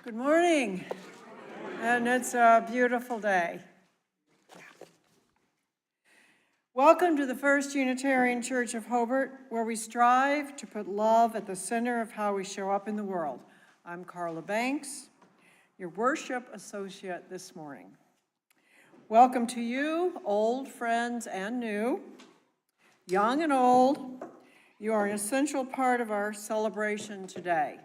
Good morning, and it's a beautiful day. Welcome to the First Unitarian Church of Hobart, where we strive to put love at the center of how we show up in the world. I'm Carla Banks, your worship associate this morning. Welcome to you, old friends and new, young and old. You are an essential part of our celebration today.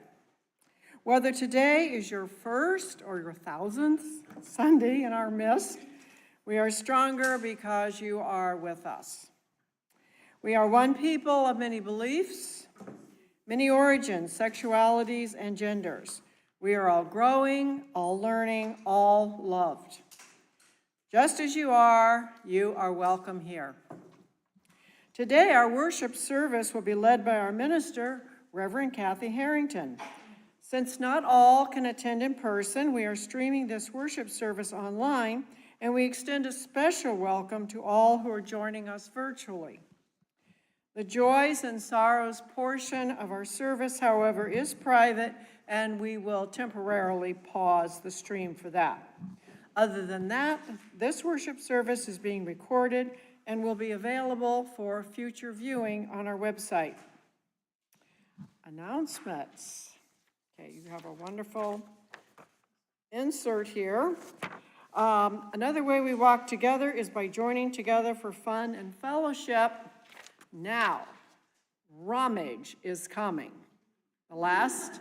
Whether today is your first or your 1000th Sunday in our midst, we are stronger because you are with us. We are one people of many beliefs, many origins, sexualities, and genders. We are all growing, all learning, all loved. Just as you are welcome here. Today, our worship service will be led by our minister, Reverend Cathy Harrington. Since not all can attend in person, we are streaming this worship service online, and we extend a special welcome to all who are joining us virtually. The joys and sorrows portion of our service, however, is private, and we will temporarily pause the stream for that. Other than that, this worship service is being recorded and will be available for future viewing on our website. Announcements. Okay, you have a wonderful insert here. Another way we walk together is by joining together for fun and fellowship. Now, rummage is coming. The last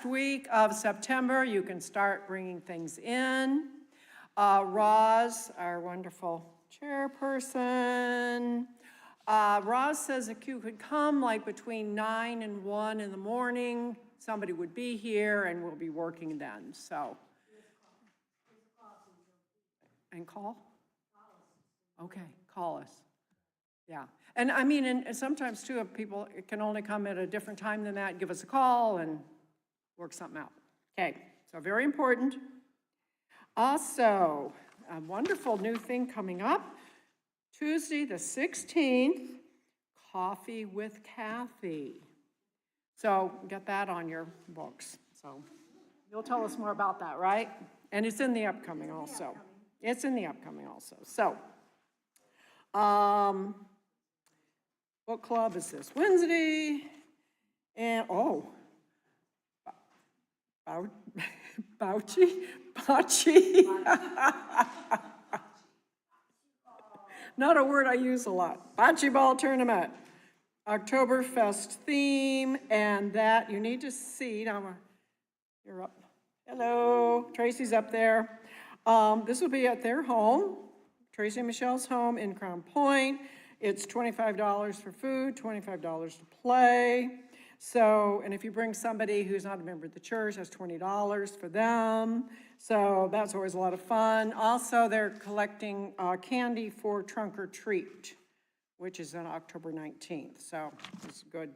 week of September, you can start bringing things in. Roz, our wonderful chairperson, Roz says if you could come like between 9 and 1 in the morning, somebody would be here and we'll be working then, so. And call? Okay, call us. Yeah, and I mean, and sometimes too, if people can only come at a different time than that, give us a call and work something out. Okay, so very important. Also, a wonderful new thing coming up. Tuesday the 16th, Coffee with Cathy. So get that on your books. So you'll tell us more about that, right? And it's in the upcoming also. It's in the upcoming also. So, what club is this? Wednesday. And, Bocce. Not a word I use a lot. Bocce ball tournament, Oktoberfest theme, and that you need to see. Now, you're up. Hello, Tracy's up there. This will be at their home, Tracy and Michelle's home in Crown Point. It's $25 for food, $25 to play. So, and if you bring somebody who's not a member of the church, that's $20 for them. So that's always a lot of fun. Also, they're collecting candy for Trunk or Treat, which is on October 19th. So it's good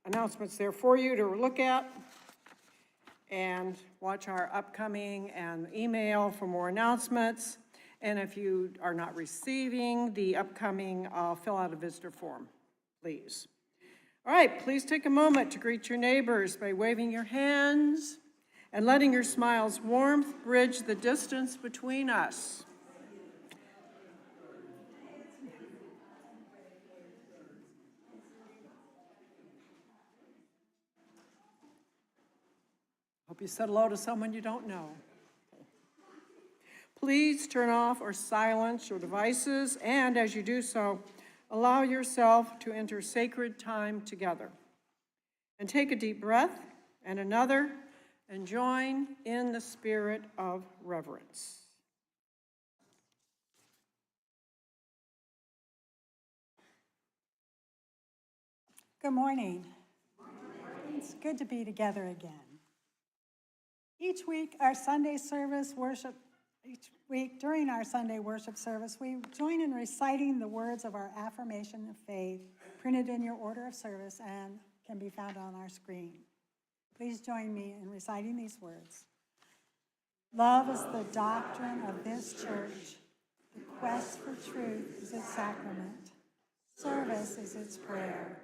announcements there for you to look at. And watch our upcoming and email for more announcements. And if you are not receiving the upcoming, fill out a visitor form, please. All right, please take a moment to greet your neighbors by waving your hands and letting your smile's warmth bridge the distance between us. Hope you said hello to someone you don't know. Please turn off or silence your devices, and as you do so, allow yourself to enter sacred time together. And take a deep breath and another, and join in the spirit of reverence. Good morning. It's good to be together again. Each week during our Sunday worship service, we join in reciting the words of our affirmation of faith, printed in your order of service and can be found on our screen. Please join me in reciting these words. Love is the doctrine of this church. The quest for truth is its sacrament. Service is its prayer.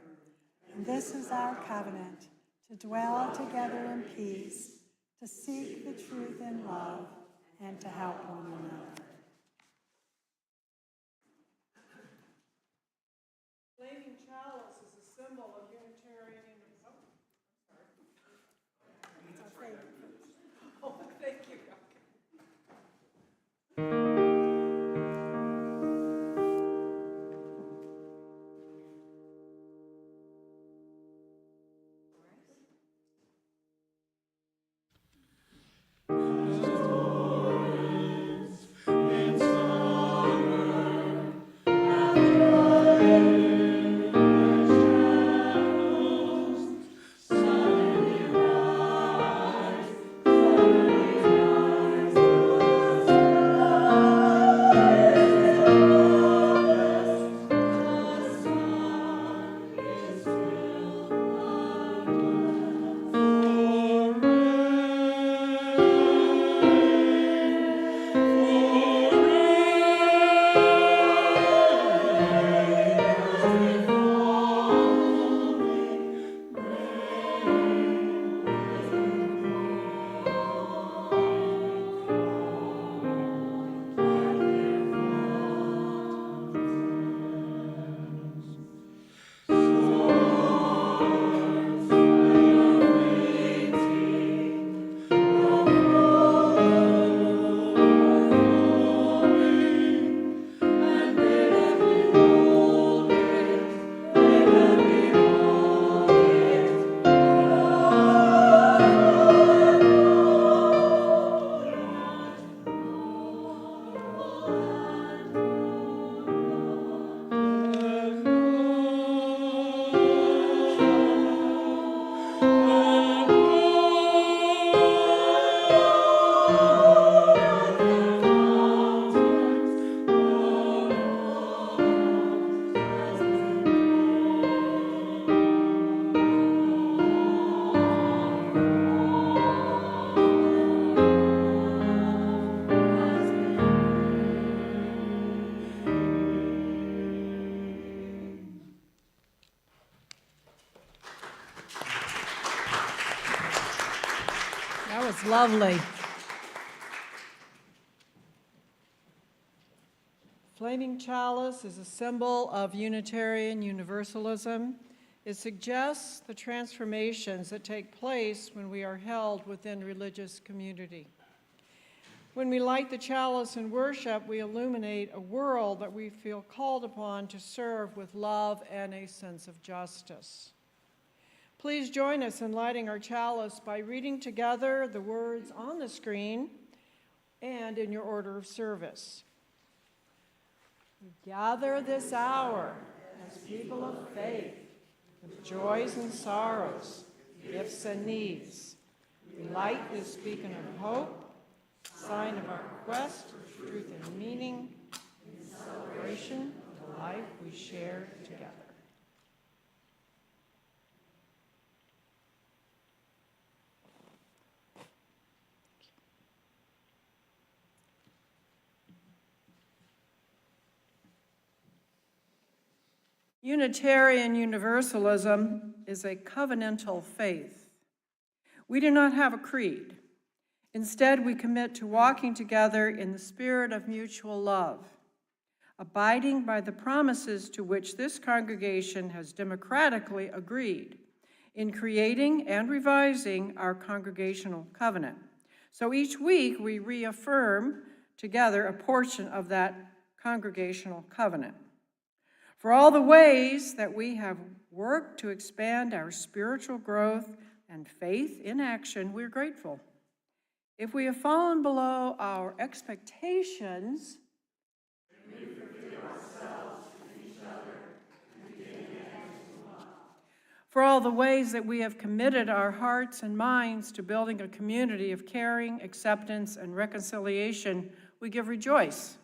And this is our covenant, to dwell together in peace, to seek the truth in love, and to help one another. Flaming chalice is a symbol of Unitarian It's our favorite. Oh, thank you. That was lovely. Flaming chalice is a symbol of Unitarian Universalism. It suggests the transformations that take place when we are held within religious community. When we light the chalice in worship, we illuminate a world that we feel called upon to serve with love and a sense of justice. Please join us in lighting our chalice by reading together the words on the screen and in your order of service. We gather this hour as people of faith, with joys and sorrows, gifts and needs. We light this beacon of hope, sign of our quest for truth and meaning, in celebration of the life we share together. Unitarian Universalism is a covenantal faith. We do not have a creed. Instead, we commit to walking together in the spirit of mutual love, abiding by the promises to which this congregation has democratically agreed in creating and revising our congregational covenant. So each week, we reaffirm together a portion of that congregational covenant. For all the ways that we have worked to expand our spiritual growth and faith in action, we're grateful. If we have fallen below our expectations, we forgive ourselves and each other and begin again to love. For all the ways that we have committed our hearts and minds to building a community of caring, acceptance, and reconciliation, we give rejoice.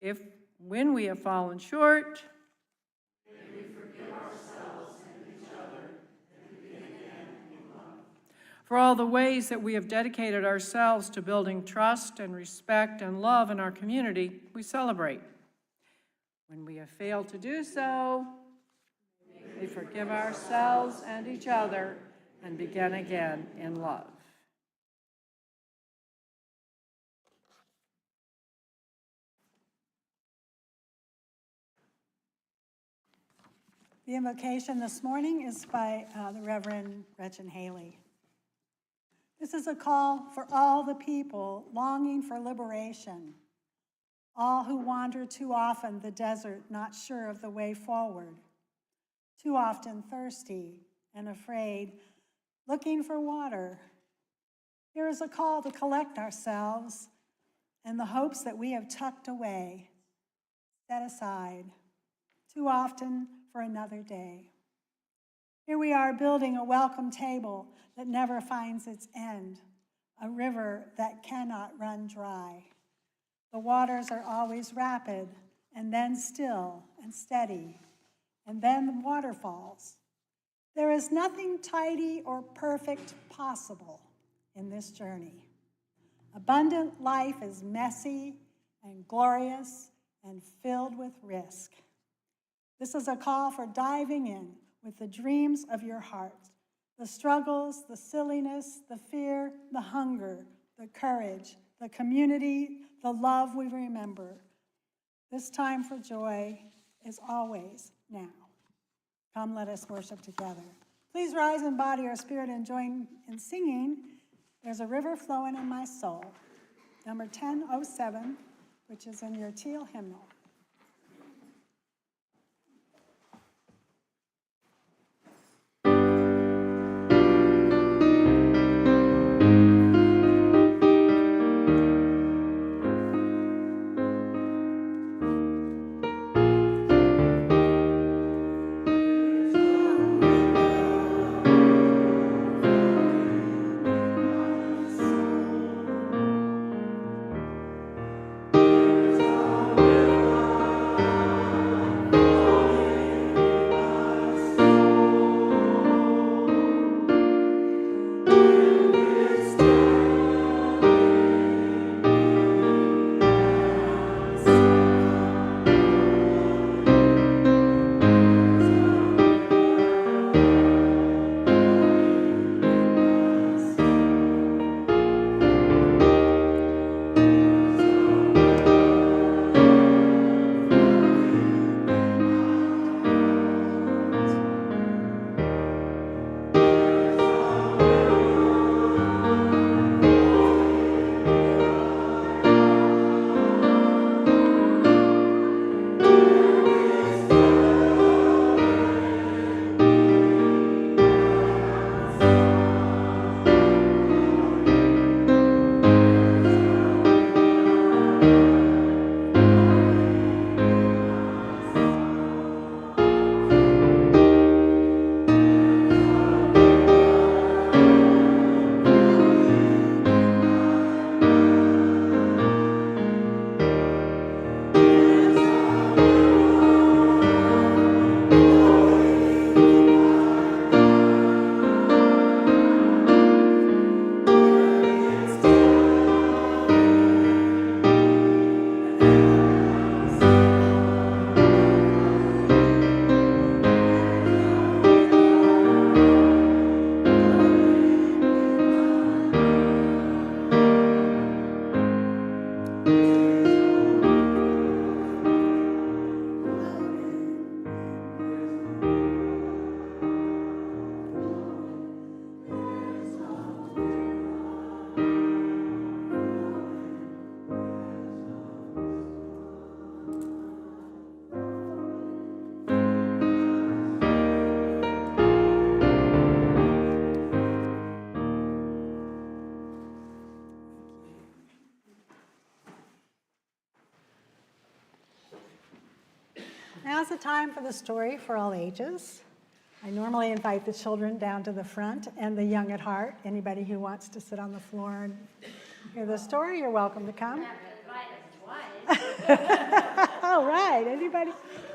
If, when we have fallen short, may we forgive ourselves and each other and begin again in love. For all the ways that we have dedicated ourselves to building trust and respect and love in our community, we celebrate. When we have failed to do so, may we forgive ourselves and each other and begin again in love. The invocation this morning is by the Reverend Gretchen Haley. This is a call for all the people longing for liberation, all who wander too often the desert, not sure of the way forward, too often thirsty and afraid, looking for water. Here is a call to collect ourselves and the hopes that we have tucked away, set aside, too often for another day. Here we are building a welcome table that never finds its end, a river that cannot run dry. The waters are always rapid, and then still and steady, and then waterfalls. There is nothing tidy or perfect possible in this journey. Abundant life is messy and glorious and filled with risk. This is a call for diving in with the dreams of your heart, the struggles, the silliness, the fear, the hunger, the courage, the community, the love we remember. This time for joy is always now. Come, let us worship together. Please rise in body or spirit and join in singing There's a River Flowing in My Soul, number 1007, which is in your teal hymnal. Now's the time for the story for all ages. I normally invite the children down to the front and the young at heart. Anybody who wants to sit on the floor and hear the story, you're welcome to come. All right, anybody?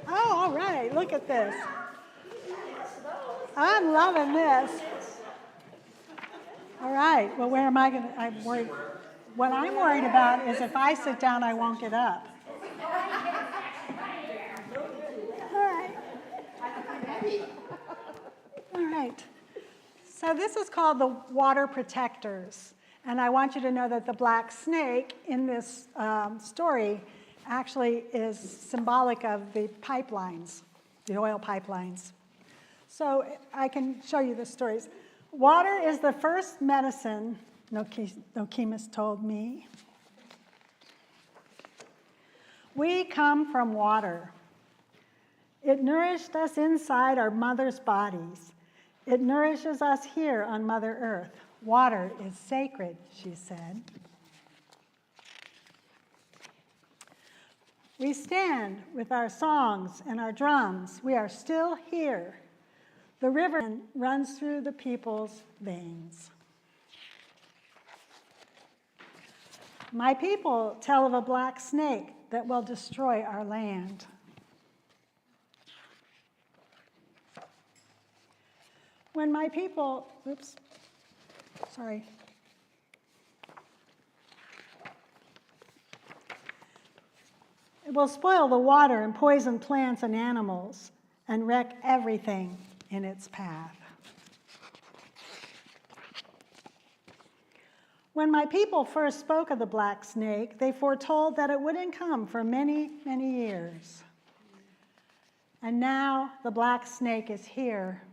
Oh, all right, look at this. I'm loving this. All right, well, where am I going to, I'm worried. What I'm worried about is if I sit down, I won't get up. All right. So this is called the water protectors. And I want you to know that the black snake in this story actually is symbolic of the pipelines, the oil pipelines. So I can show you the stories. Water is the first medicine, no chemist told me. We come from water. It nourished us inside our mother's bodies. It nourishes us here on Mother Earth. Water is sacred, she said. We stand with our songs and our drums. We are still here. The river runs through the people's veins. My people tell of a black snake that will destroy our land. When my people, It will spoil the water and poison plants and animals and wreck everything in its path. When my people first spoke of the black snake, they foretold that it wouldn't come for many, many years. And now the black snake is here.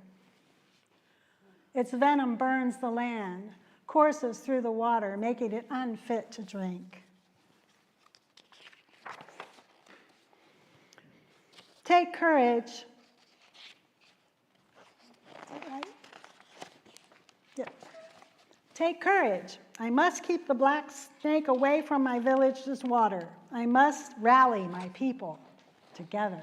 Its venom burns the land, courses through the water, making it unfit to drink. Take courage. Is that right? Yeah. Take courage. I must keep the black snake away from my village's water. I must rally my people together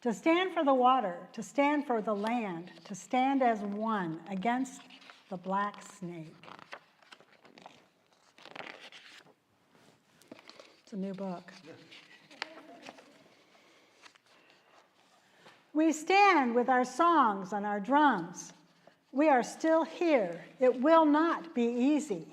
to stand for the water, to stand for the land, to stand as one against the black snake. It's a new book. We stand with our songs and our drums. We are still here. It will not be easy.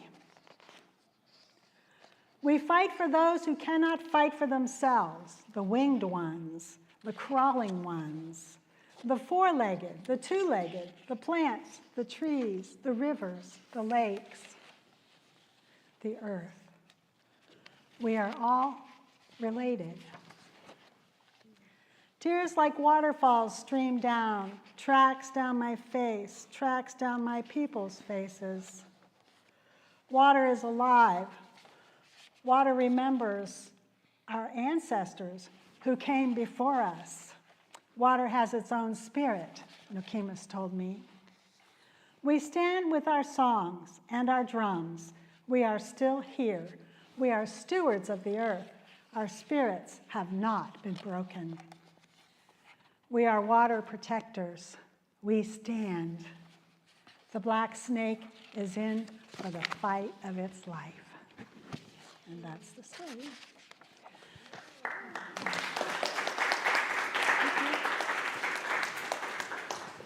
We fight for those who cannot fight for themselves, the winged ones, the crawling ones, the four-legged, the two-legged, the plants, the trees, the rivers, the lakes, the earth. We are all related. Tears like waterfalls stream down, tracks down my face, tracks down my people's faces. Water is alive. Water remembers our ancestors who came before us. Water has its own spirit, Nokemus told me. We stand with our songs and our drums. We are still here. We are stewards of the earth. Our spirits have not been broken. We are water protectors. We stand. The black snake is in for the fight of its life. And that's the story.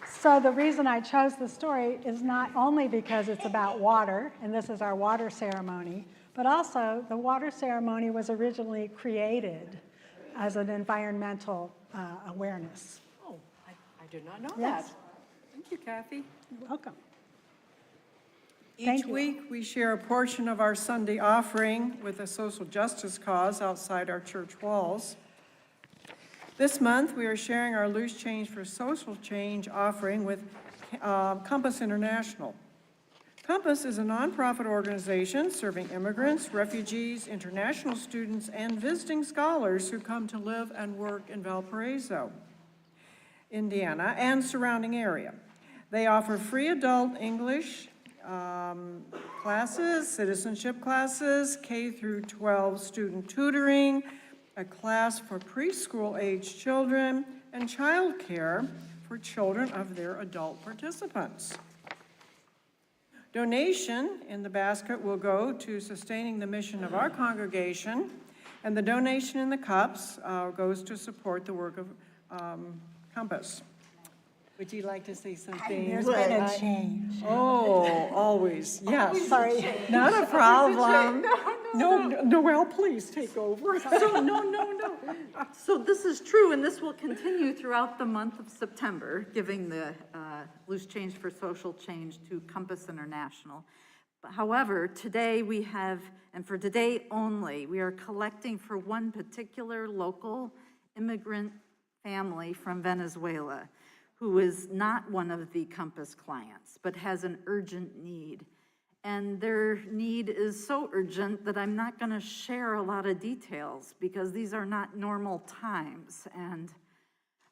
So the reason I chose the story is not only because it's about water, and this is our water ceremony, but also the water ceremony was originally created as an environmental awareness. Oh, I did not know Yes. that. Thank you, Cathy. You're welcome. Each Thank you. week, we share a portion of our Sunday offering with a social justice cause outside our church walls. This month, we are sharing our Loose Change for Social Change offering with Compass International. Compass is a nonprofit organization serving immigrants, refugees, international students, and visiting scholars who come to live and work in Valparaiso, Indiana, and surrounding area. They offer free adult English classes, citizenship classes, K through 12 student tutoring, a class for preschool-age children, and childcare for children of their adult participants. Donation in the basket will go to sustaining the mission of our congregation, and the donation in the cups goes to support the work of Compass. Would you like to say something? There's been a change. Oh, always, yes. Sorry. Not a problem. No, Noelle, please take over. So, no. So this is true, and this will continue throughout the month of September, giving the Loose Change for Social Change to Compass International. However, today we have, and for today only, we are collecting for one particular local immigrant family from Venezuela who is not one of the Compass clients, but has an urgent need. And their need is so urgent that I'm not going to share a lot of details because these are not normal times, and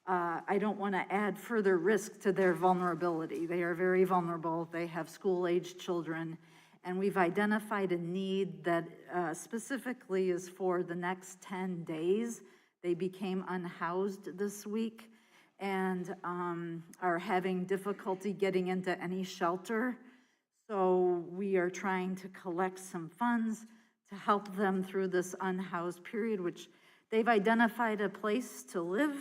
I don't want to add further risk to their vulnerability. They are very vulnerable. They have school-aged children, and we've identified a need that specifically is for the next 10 days. They became unhoused this week and are having difficulty getting into any shelter. So we are trying to collect some funds to help them through this unhoused period, which they've identified a place to live.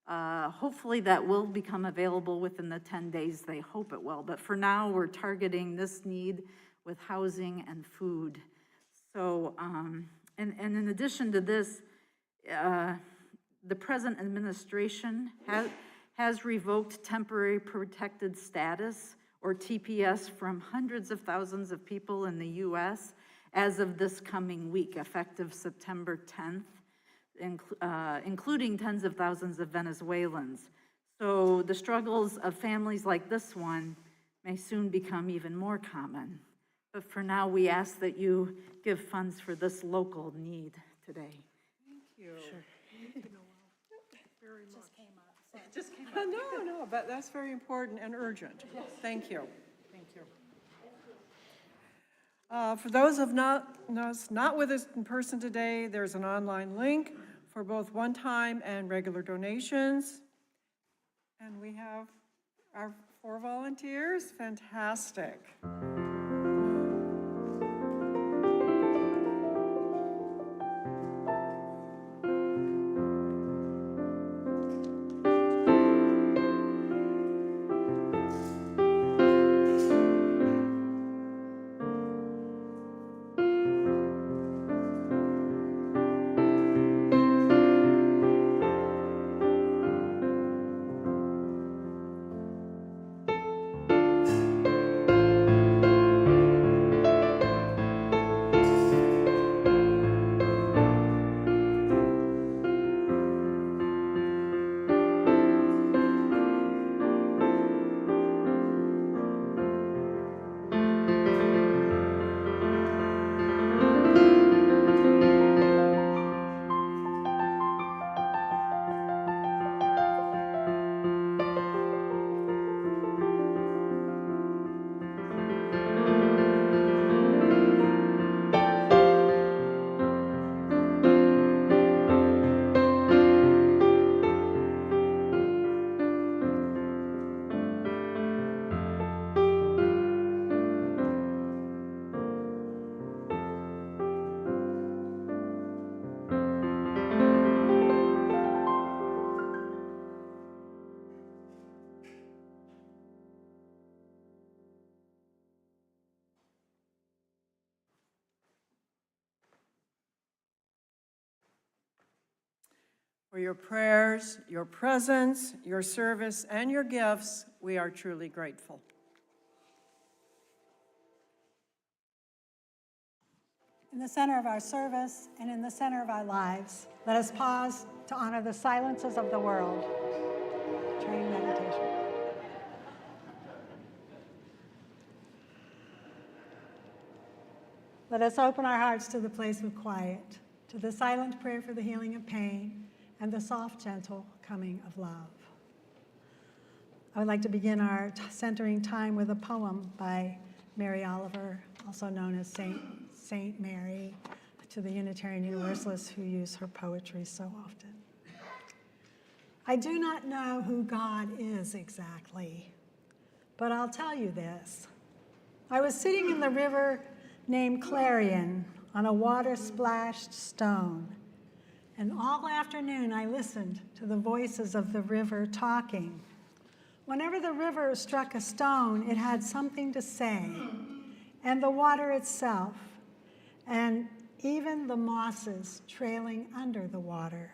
Hopefully that will become available within the 10 days, they hope it will. But for now, we're targeting this need with housing and food. So, and in addition to this, the present administration has revoked temporary protected status, or TPS, from hundreds of thousands of people in the US as of this coming week, effective September 10th, including tens of thousands of Venezuelans. So the struggles of families like this one may soon become even more common. But for now, we ask that you give funds for this local need today. Thank you. Sure. Very much. Just came up. No, but that's very important and urgent. Yes. Thank you. Thank you. For those of us not with us in person today, there's an online link for both one-time and regular donations. And we have our 4 volunteers. Fantastic. For your prayers, your presence, your service, and your gifts, we are truly grateful. In the center of our service and in the center of our lives, let us pause to honor the silences of the world during meditation. Let us open our hearts to the place of quiet, to the silent prayer for the healing of pain, and the soft, gentle coming of love. I would like to begin our centering time with a poem by Mary Oliver, also known as Saint Mary, to the Unitarian Universalists who use her poetry so often. I do not know who God is exactly, but I'll tell you this. I was sitting in the river named Clarion on a water-splashed stone, and all afternoon I listened to the voices of the river talking. Whenever the river struck a stone, it had something to say, and the water itself, and even the mosses trailing under the water.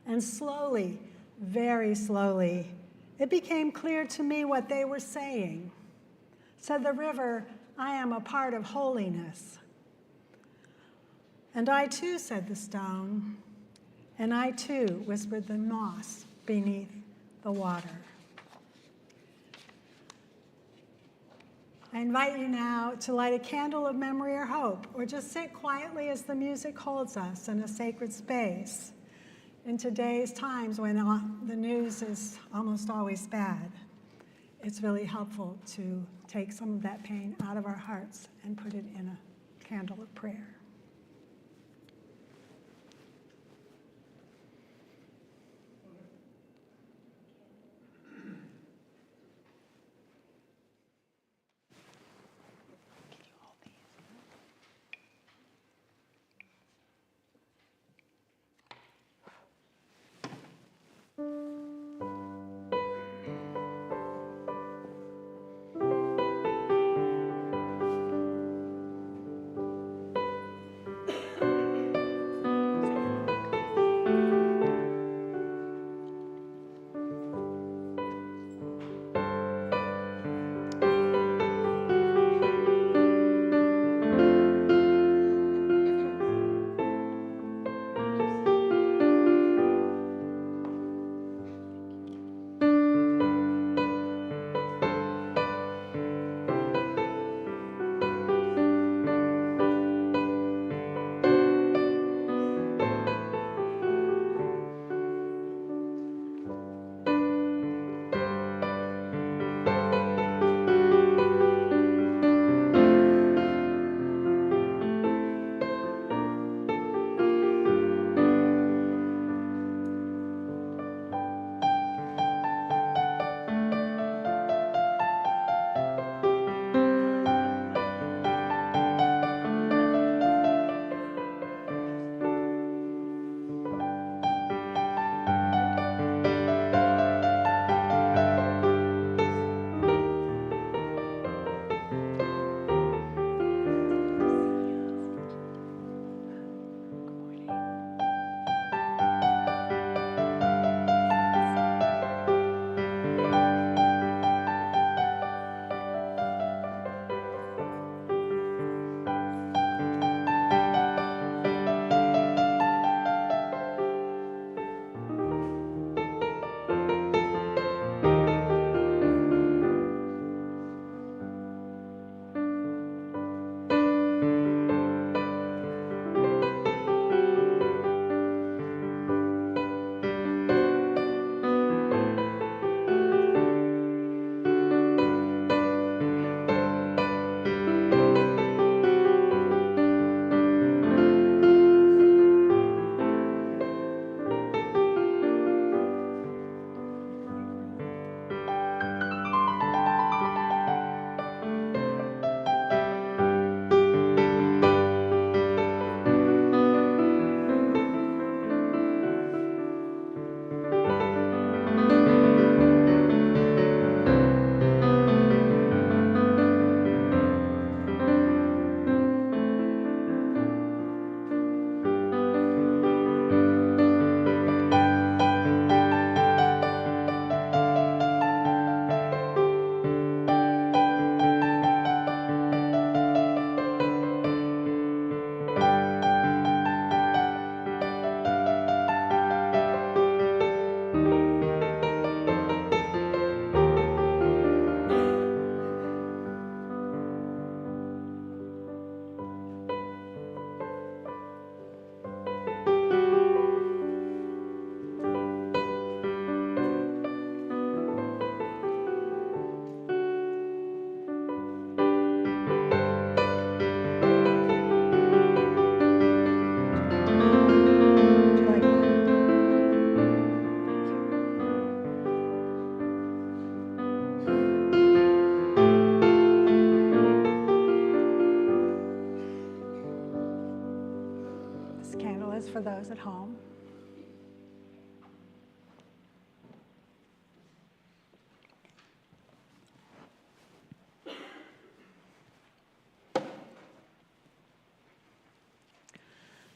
And slowly, very slowly, it became clear to me what they were saying. Said the river, I am a part of holiness. And I too, said the stone, and I too, whispered the moss beneath the water. I invite you now to light a candle of memory or hope, or just sit quietly as the music holds us in a sacred space. In today's times when the news is almost always bad, it's really helpful to take some of that pain out of our hearts and put it in a candle of prayer. For those at home.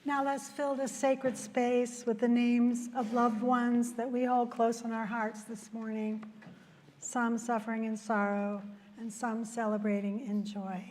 Now let's fill this sacred space with the names of loved ones that we hold close in our hearts this morning. some suffering in sorrow, and some celebrating in joy.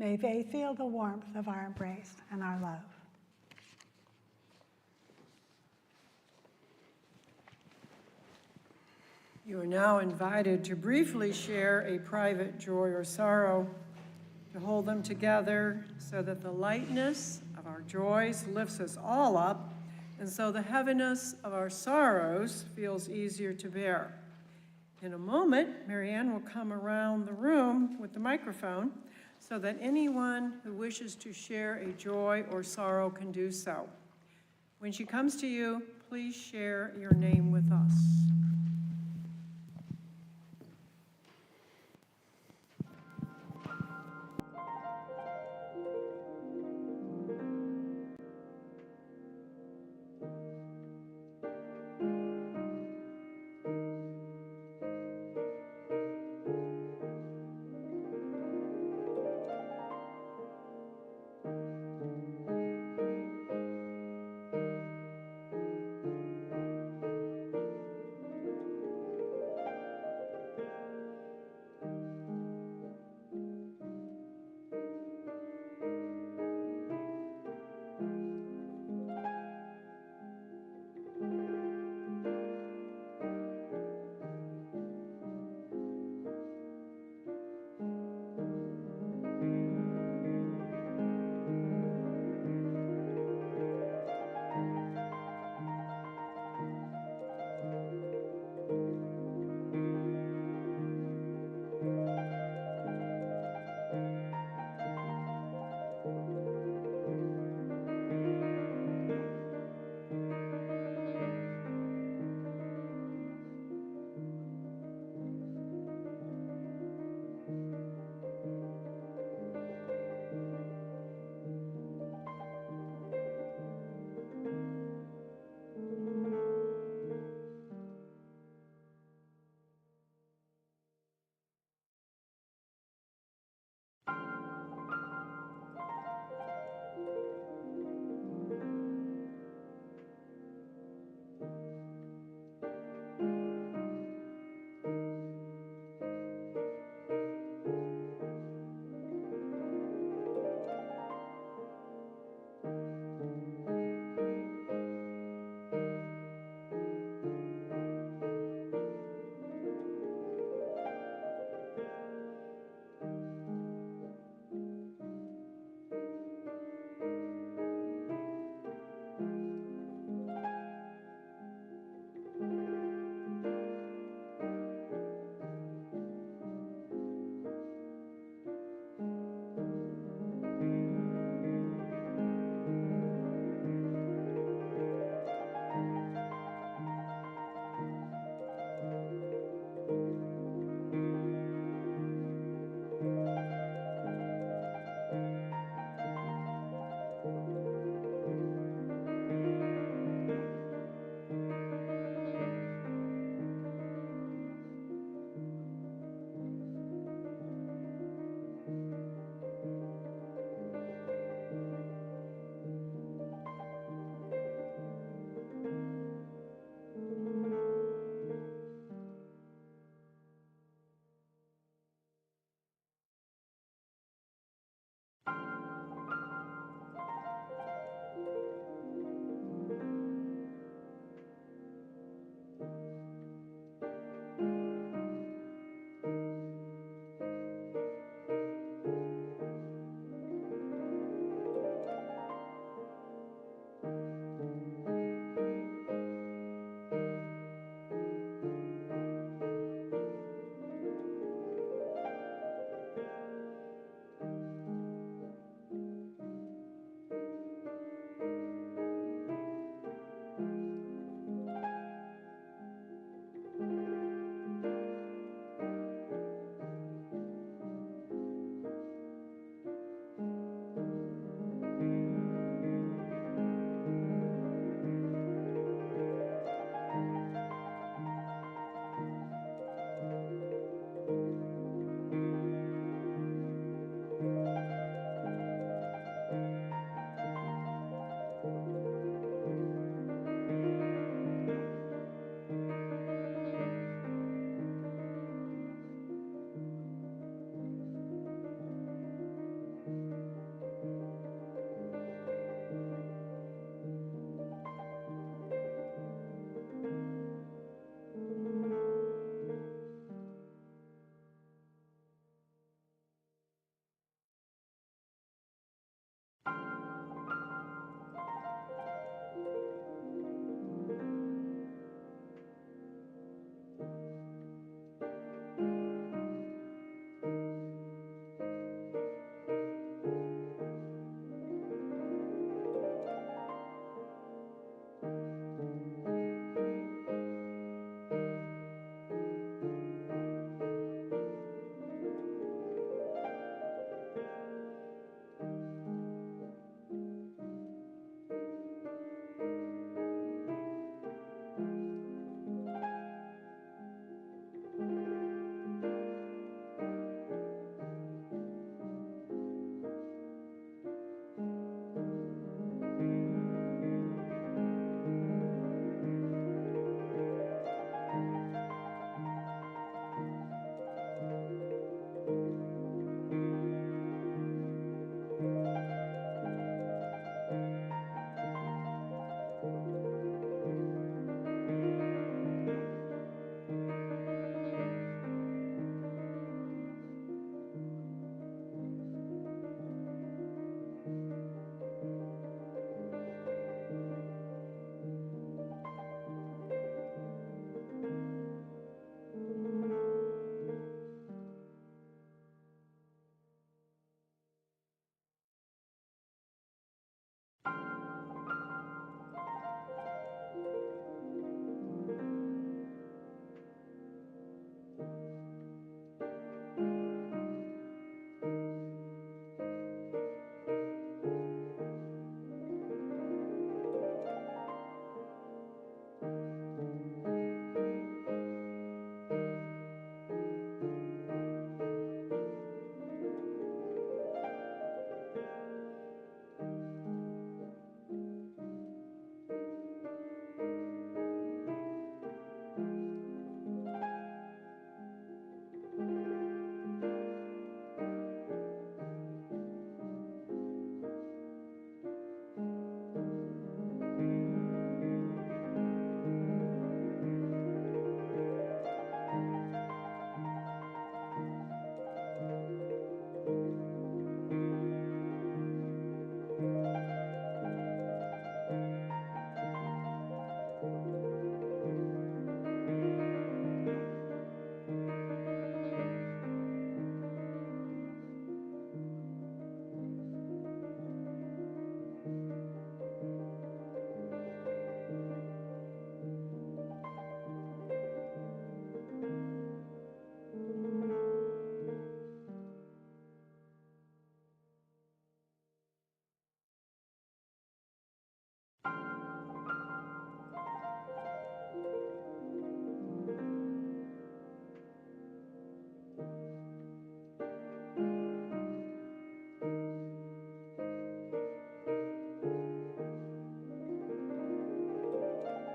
May they feel the warmth of our embrace and our love. You are now invited to briefly share a private joy or sorrow, to hold them together so that the lightness of our joys lifts us all up, and so the heaviness of our sorrows feels easier to bear. In a moment, Marianne will come around the room with the microphone so that anyone who wishes to share a joy or sorrow can do so. When she comes to you, please share your name with us.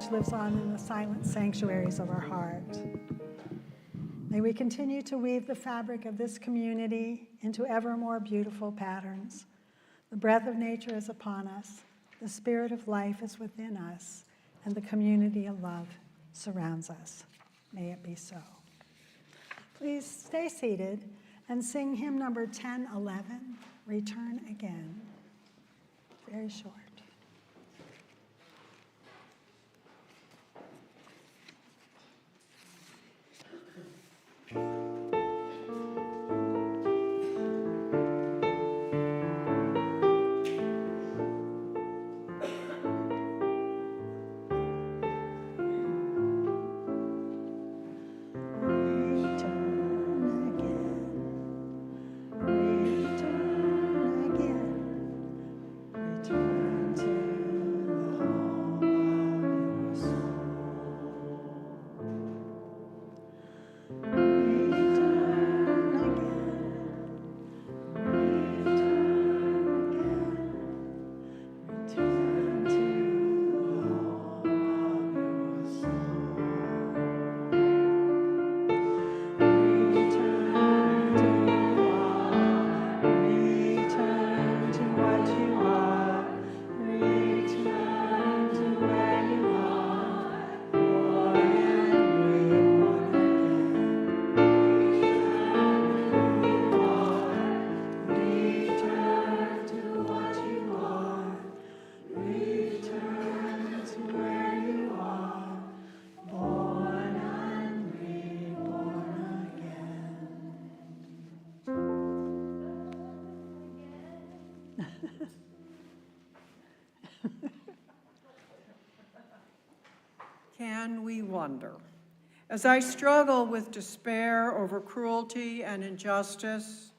which lives on in the silent sanctuaries of our heart. May we continue to weave the fabric of this community into ever more beautiful patterns. The breath of nature is upon us, the spirit of life is within us, and the community of love surrounds us. May it be so. Please stay seated and sing hymn number 1011, Return Again. Very short. Can we wonder? As I struggle with despair over cruelty and injustice,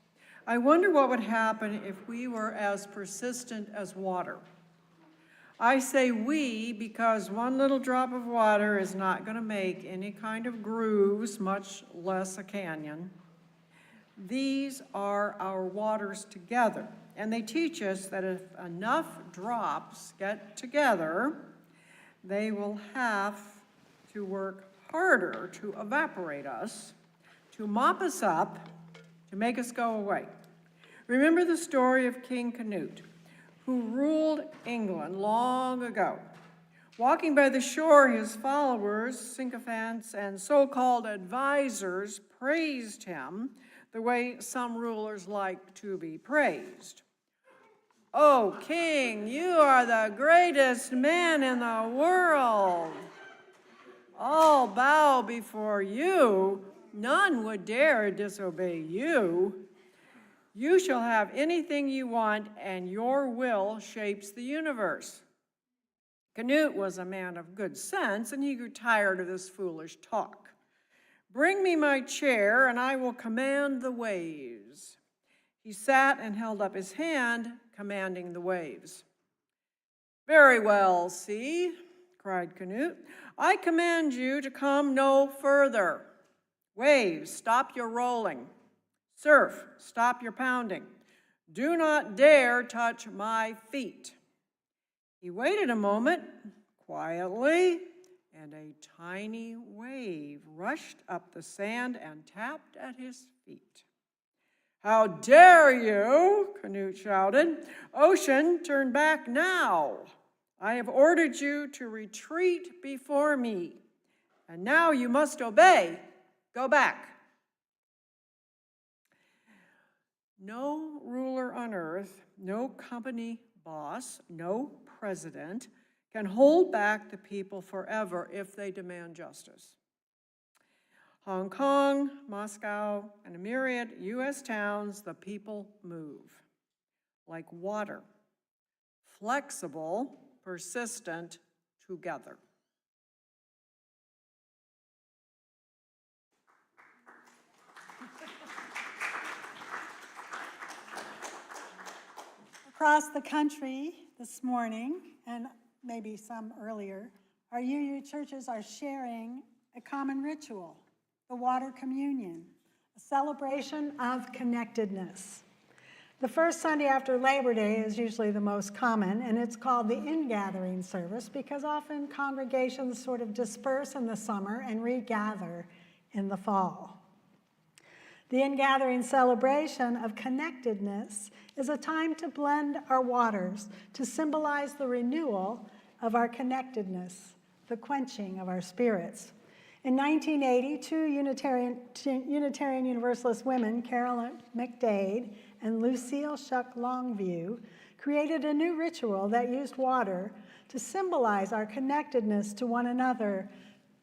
I wonder what would happen if we were as persistent as water. I say we because one little drop of water is not going to make any kind of grooves, much less a canyon. These are our waters together, and they teach us that if enough drops get together, they will have to work harder to evaporate us, to mop us up, to make us go away. Remember the story of King Canute, who ruled England long ago. Walking by the shore, his followers, sycophants, and so-called advisors praised him the way some rulers like to be praised. "Oh, King, you are the greatest man in the world. All bow before you. None would dare disobey you. You shall have anything you want, and your will shapes the universe." Canute was a man of good sense, and he grew tired of this foolish talk. "Bring me my chair, and I will command the waves." He sat and held up his hand, commanding the waves. "Very well, sea," cried Canute. "I command you to come no further. Waves, stop your rolling. Surf, stop your pounding. Do not dare touch my feet." He waited a moment, quietly, and a tiny wave rushed up the sand and tapped at his feet. "How dare you?" Canute shouted. "Ocean, turn back now. I have ordered you to retreat before me, and now you must obey. Go back." No ruler on earth, no company boss, no president can hold back the people forever if they demand justice. Hong Kong, Moscow, and a myriad U.S. towns, the people move. Like water, flexible, persistent, together. Across the country this morning, and maybe some earlier, our UU churches are sharing a common ritual, the water communion, a celebration of connectedness. The first Sunday after Labor Day is usually the most common, and it's called the Ingathering service because often congregations sort of disperse in the summer and regather in the fall. The Ingathering celebration of connectedness is a time to blend our waters to symbolize the renewal of our connectedness, the quenching of our spirits. In 1980, two Unitarian Universalist women, Carolyn McDade and Lucille Shuck Longview, created a new ritual that used water to symbolize our connectedness to one another,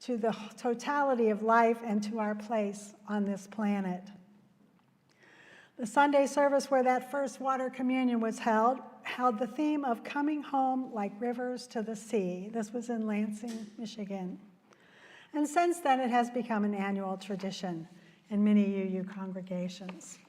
to the totality of life, and to our place on this planet. The Sunday service where that first water communion was held the theme of coming home like rivers to the sea. This was in Lansing, Michigan. And since then, it has become an annual tradition in many UU congregations.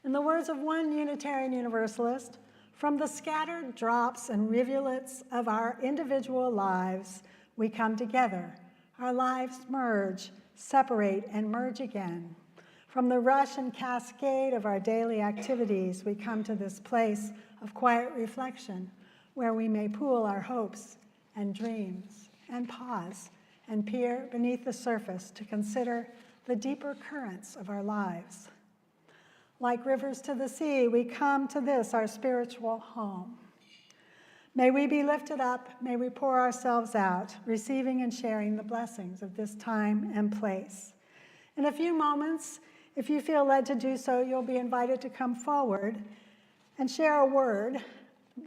In the words of one Unitarian Universalist, from the scattered drops and rivulets of our individual lives, we come together. Our lives merge, separate, and merge again. From the rush and cascade of our daily activities, we come to this place of quiet reflection where we may pool our hopes and dreams and pause and peer beneath the surface to consider the deeper currents of our lives. Like rivers to the sea, we come to this, our spiritual home. May we be lifted up, may we pour ourselves out, receiving and sharing the blessings of this time and place. In a few moments, if you feel led to do so, you'll be invited to come forward and share a word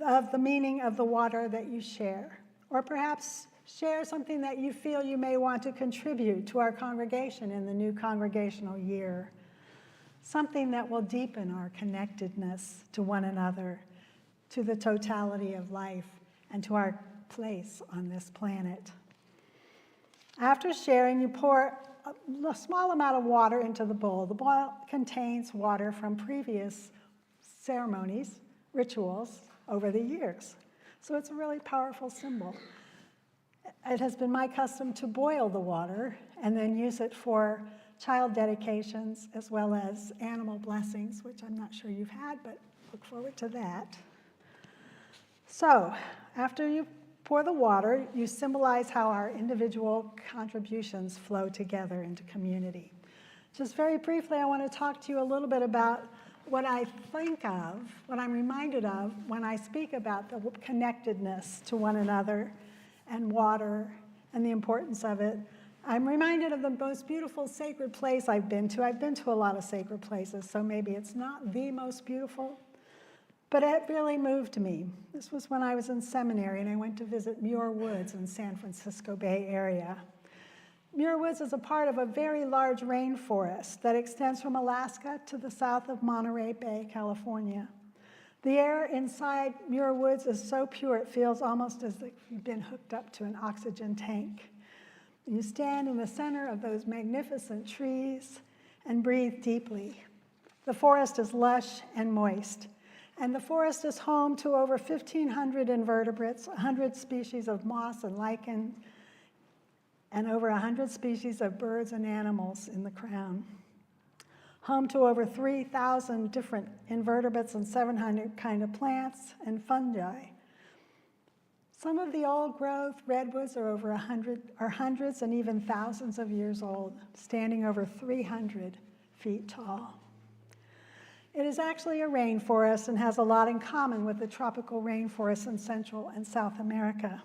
of the meaning of the water that you share, or perhaps share something that you feel you may want to contribute to our congregation in the new congregational year. Something that will deepen our connectedness to one another, to the totality of life, and to our place on this planet. After sharing, you pour a small amount of water into the bowl. The bowl contains water from previous ceremonies, rituals over the years. So it's a really powerful symbol. It has been my custom to boil the water and then use it for child dedications as well as animal blessings, which I'm not sure you've had, but look forward to that. So after you pour the water, you symbolize how our individual contributions flow together into community. Just very briefly, I want to talk to you a little bit about what I think of, what I'm reminded of when I speak about the connectedness to one another and water and the importance of it. I'm reminded of the most beautiful sacred place I've been to. I've been to a lot of sacred places, so maybe it's not the most beautiful, but it really moved me. This was when I was in seminary and I went to visit Muir Woods in San Francisco Bay Area. Muir Woods is a part of a very large rainforest that extends from Alaska to the south of Monterey Bay, California. The air inside Muir Woods is so pure it feels almost as if you've been hooked up to an oxygen tank. You stand in the center of those magnificent trees and breathe deeply. The forest is lush and moist, and the forest is home to over 1,500 invertebrates, 100 species of moss and lichen, and over 100 species of birds and animals in the crown. Home to over 3,000 different invertebrates and 700 kind of plants and fungi. Some of the old growth redwoods are over hundreds and even thousands of years old, standing over 300 feet tall. It is actually a rainforest and has a lot in common with the tropical rainforests in Central and South America.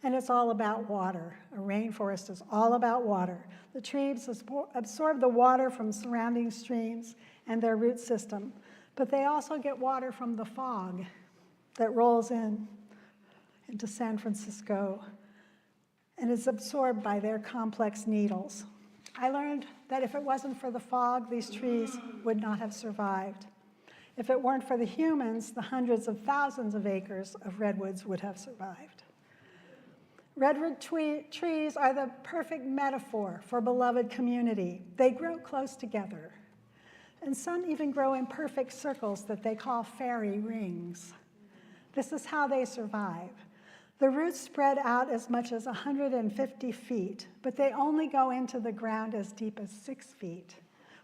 And it's all about water. A rainforest is all about water. The trees absorb the water from surrounding streams and their root system, but they also get water from the fog that rolls into San Francisco and is absorbed by their complex needles. I learned that if it wasn't for the fog, these trees would not have survived. If it weren't for the humans, the hundreds of thousands of acres of redwoods would have survived. Redwood trees are the perfect metaphor for beloved community. They grow close together, and some even grow in perfect circles that they call fairy rings. This is how they survive. The roots spread out as much as 150 feet, but they only go into the ground as deep as 6 feet,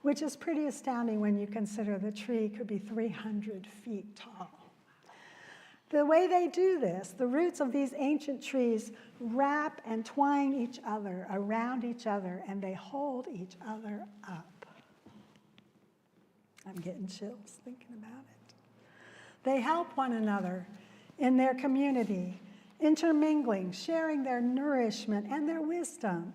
which is pretty astounding when you consider the tree could be 300 feet tall. The way they do this, the roots of these ancient trees wrap and twine each other around each other, and they hold each other up. I'm getting chills thinking about it. They help one another in their community, intermingling, sharing their nourishment and their wisdom,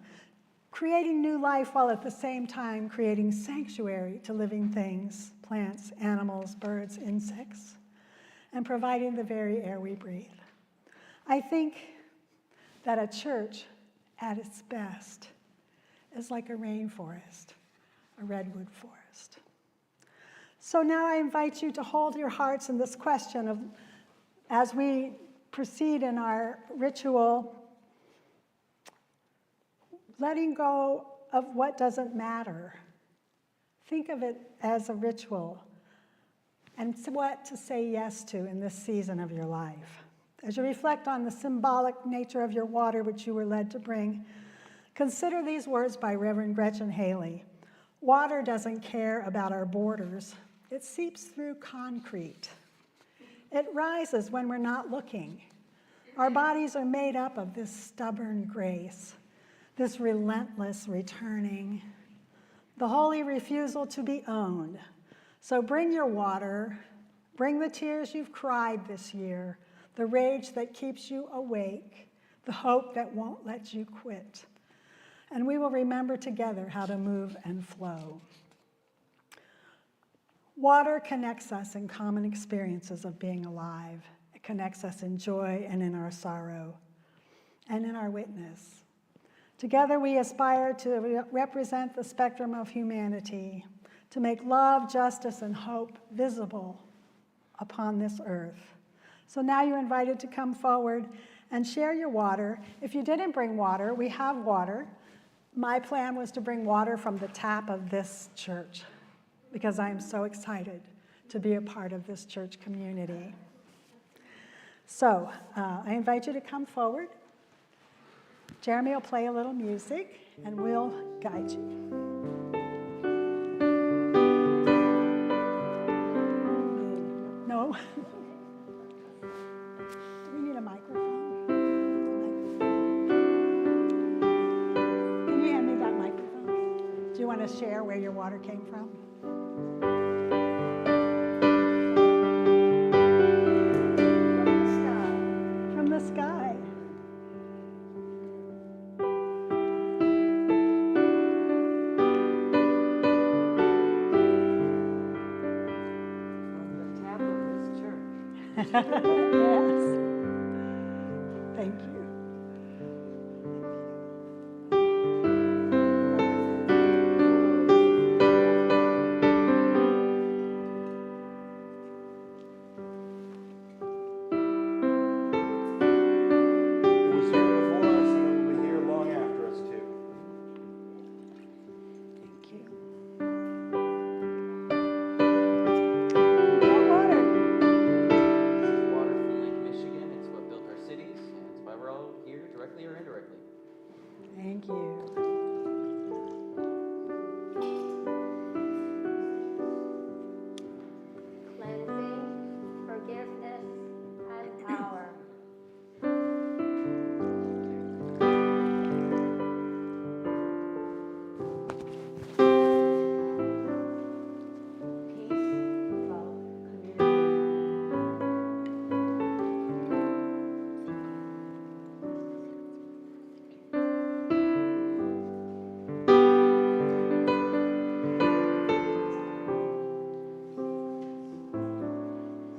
creating new life while at the same time creating sanctuary to living things, plants, animals, birds, insects, and providing the very air we breathe. I think that a church at its best is like a rainforest, a redwood forest. So now I invite you to hold your hearts in this question of, as we proceed in our ritual, letting go of what doesn't matter. Think of it as a ritual and what to say yes to in this season of your life. As you reflect on the symbolic nature of your water, which you were led to bring, consider these words by Reverend Gretchen Haley. Water doesn't care about our borders. It seeps through concrete. It rises when we're not looking. Our bodies are made up of this stubborn grace, this relentless returning, the holy refusal to be owned. So bring your water, bring the tears you've cried this year, the rage that keeps you awake, the hope that won't let you quit. And we will remember together how to move and flow. Water connects us in common experiences of being alive. It connects us in joy and in our sorrow and in our witness. Together we aspire to represent the spectrum of humanity, to make love, justice, and hope visible upon this earth. So now you're invited to come forward and share your water. If you didn't bring water, we have water. My plan was to bring water from the tap of this church because I am so excited to be a part of this church community. So I invite you to come forward. Jeremy will play a little music and we'll guide you. No? Do we need a microphone? Can you hand me that microphone? Do you want to share where your water came from? From the sky. Yes. Thank you. It was here before us and it will be here long after us too. Thank you. More water. Water from Lake Michigan. It's what built our cities, and it's why we're all here, directly or indirectly. Thank you. Cleansing, forgiveness, and power. Peace, love, community.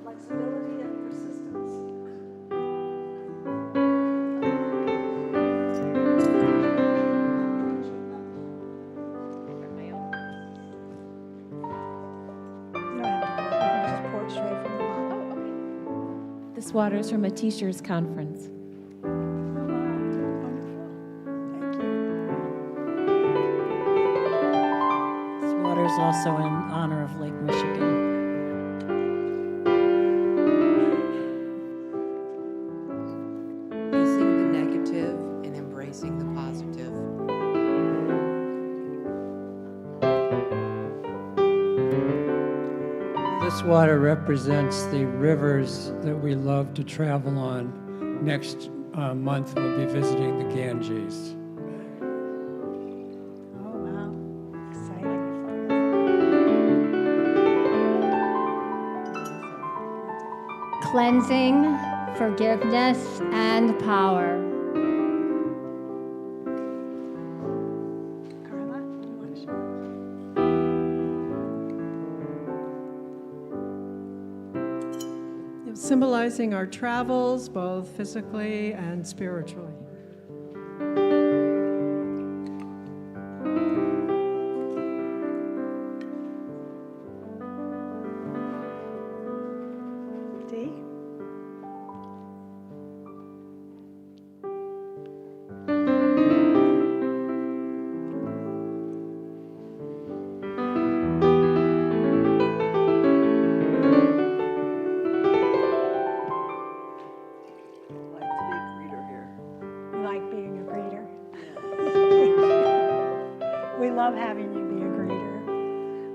Flexibility and persistence. You don't have to pour it. You can just pour it straight from the bottle. This water is from a Teachers Conference. Oh, wow. Wonderful. Thank you. This water is also in honor of Lake Michigan. Facing the negative and embracing the positive. This water represents the rivers that we love to travel on. Next month, we'll be visiting the Ganges. Oh, wow. Exciting. Cleansing, forgiveness, and power. Carla, you want to share? Symbolizing our travels, both physically and spiritually. Dee? You like being a greeter? We love having you be a greeter.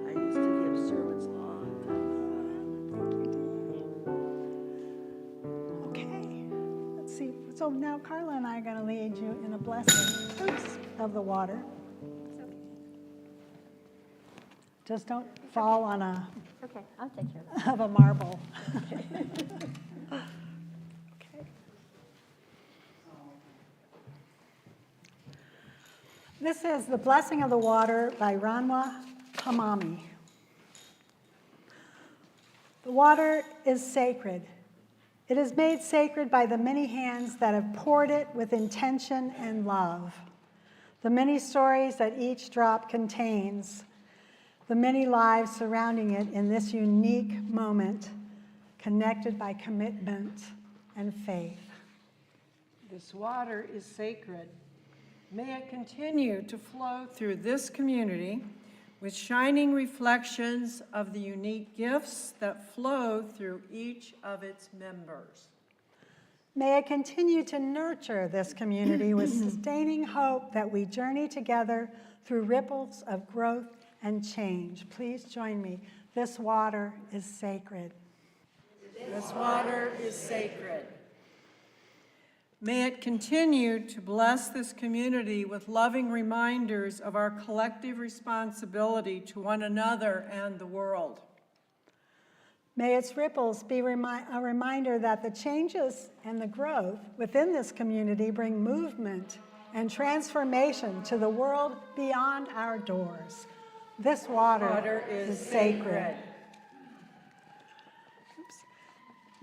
I used to give sermons long Okay, let's see. So now Carla and I are going to lead you in a blessing of the water. Just don't fall on a Okay, I'll take care of it. of a marble. Okay. This is The Blessing of the Water by Ranwa Hamami. The water is sacred. It is made sacred by the many hands that have poured it with intention and love. The many stories that each drop contains. The many lives surrounding it in this unique moment, connected by commitment and faith. This water is sacred. May it continue to flow through this community with shining reflections of the unique gifts that flow through each of its members. May it continue to nurture this community with sustaining hope that we journey together through ripples of growth and change. Please join me. This water is sacred. This water is sacred. May it continue to bless this community with loving reminders of our collective responsibility to one another and the world. May its ripples be a reminder that the changes and the growth within this community bring movement and transformation to the world beyond our doors. This water is sacred.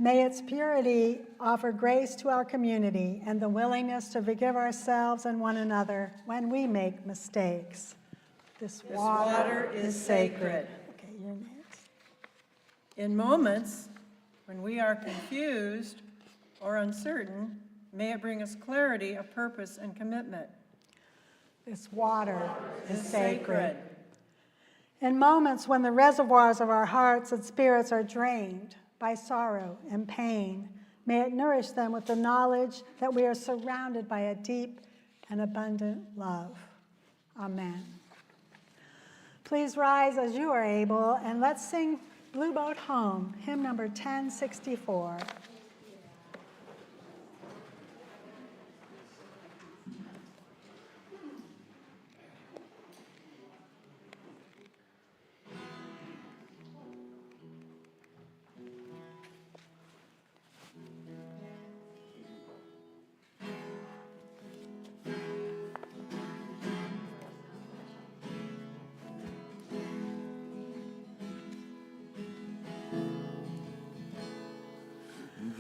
May its purity offer grace to our community and the willingness to forgive ourselves and one another when we make mistakes. This water is sacred. Okay, you're next. In moments when we are confused or uncertain, may it bring us clarity of purpose and commitment. This water is sacred. In moments when the reservoirs of our hearts and spirits are drained by sorrow and pain, may it nourish them with the knowledge that we are surrounded by a deep and abundant love. Amen. Please rise as you are able, and let's sing Blue Boat Home, hymn number 1064.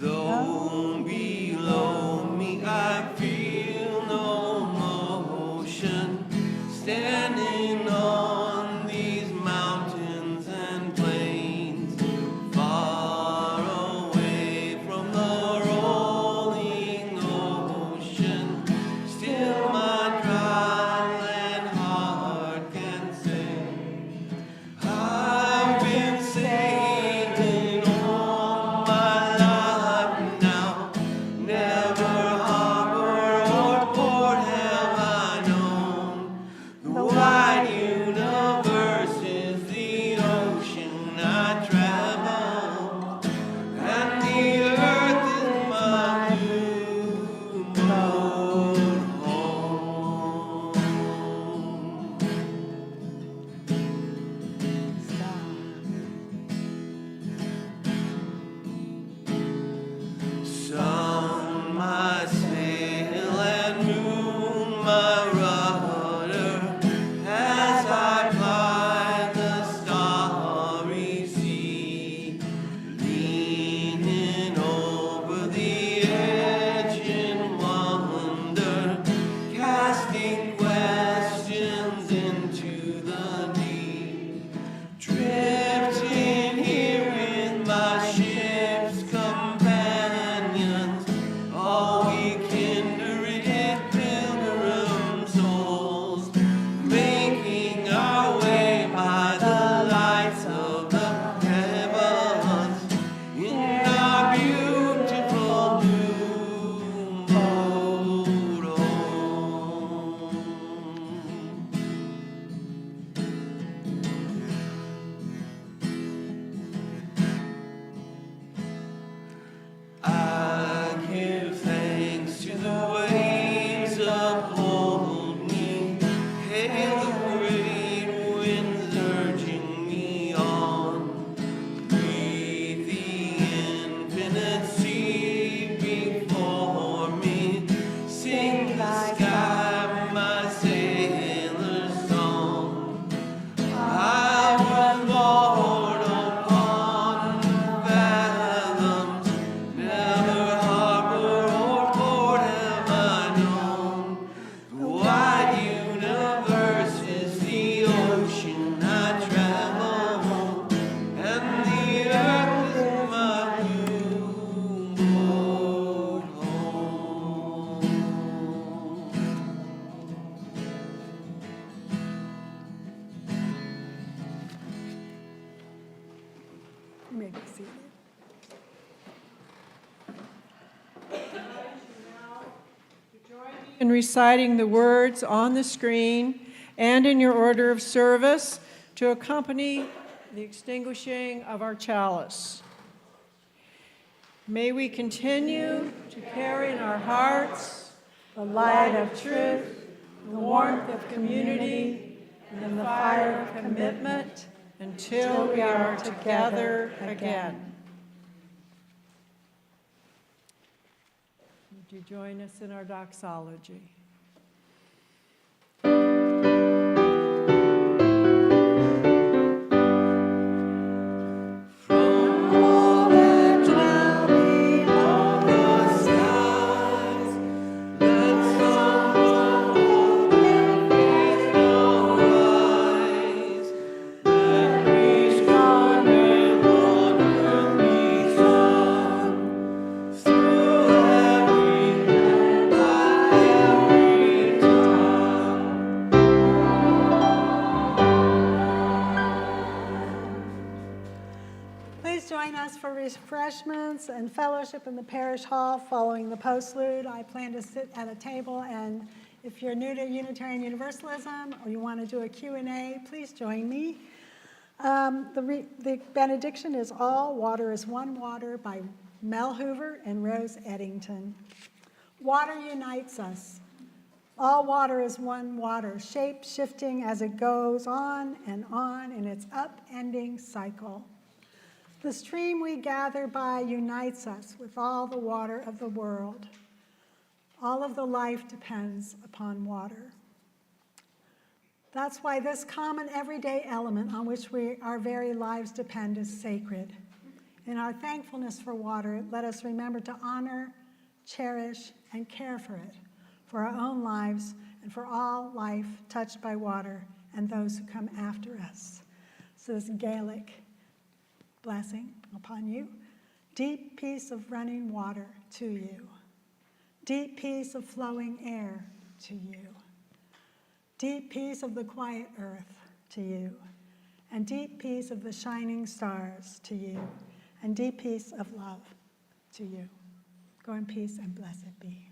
Though below me I feel no motion, standing on these mountains and plains, far away from the rolling ocean, still my dry land heart can say, I've been sailing all my life now, never harbor or port have I known the wide You may be seated. In reciting the words on the screen and in your order of service to accompany the extinguishing of our chalice. May we continue to carry in our hearts the light of truth, the warmth of community, and the fire of commitment until we are together again. Would you join us in our doxology? For refreshments and fellowship in the parish hall following the postlude. I plan to sit at a table, and if you're new to Unitarian Universalism or you want to do a Q&A, please join me. The benediction is All Water is One Water by Mel Hoover and Rose Eddington. Water unites us. All water is one water, shape-shifting as it goes on in its upending cycle. The stream we gather by unites us with all the water of the world. All of the life depends upon water. That's why this common everyday element on which our very lives depend is sacred. In our thankfulness for water, let us remember to honor, cherish, and care for it, for our own lives and for all life touched by water and those who come after us. So this Gaelic blessing upon you. Deep peace of running water to you. Deep peace of flowing air to you. Deep peace of the quiet earth to you. And deep peace of the shining stars to you. And deep peace of love to you. Go in peace and blessed be.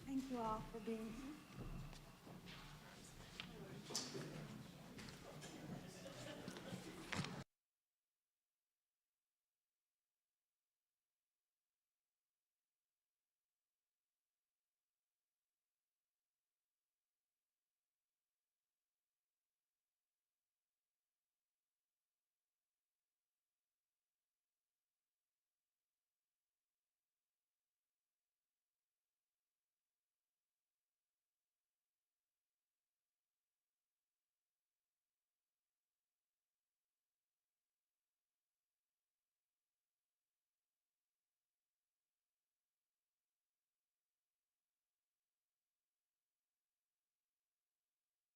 Thank you all for being here.